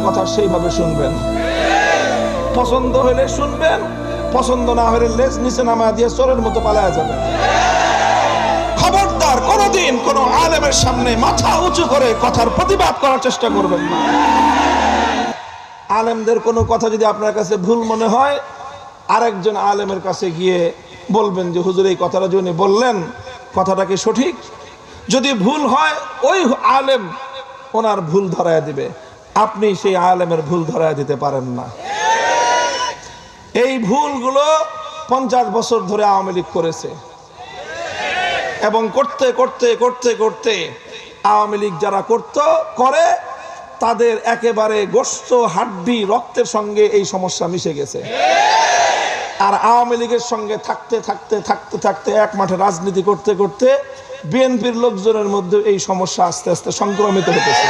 কথা সেইভাবে শুনবেন, পছন্দ হলে শুনবেন, পছন্দ না হলে লেজ নিচে নামা দিয়ে চোরের মতো পালায়া যাবেন। খবরদার কোনোদিন কোনো আলেমের সামনে মাথা উঁচু করে কথার প্রতিবাদ করার চেষ্টা করবেন না। আলেমদের কোনো কথা যদি আপনার কাছে ভুল মনে হয়, আরেকজন আলেমের কাছে গিয়ে বলবেন যে হুজুর এই কথাটা যিনি বললেন কথাটা কি সঠিক? যদি ভুল হয় ওই আলেম ওনার ভুল ধরায় দিবে, আপনি সেই আলেমের ভুল ধরায় দিতে পারেন না। এই ভুলগুলো 50 বছর ধরে আওয়ামী লীগ করেছে এবং করতে করতে করতে করতে আওয়ামী লীগ যারা করে তাদের একেবারে গোশত হাড্ডি রক্তের সঙ্গে এই সমস্যা মিশে গেছে। আর আওয়ামী লীগের সঙ্গে থাকতে থাকতে থাকতে থাকতে এক মাঠে রাজনীতি করতে করতে বিএনপির লোকজনের মধ্যে এই সমস্যা আস্তে আস্তে সংক্রমিত হতেছে।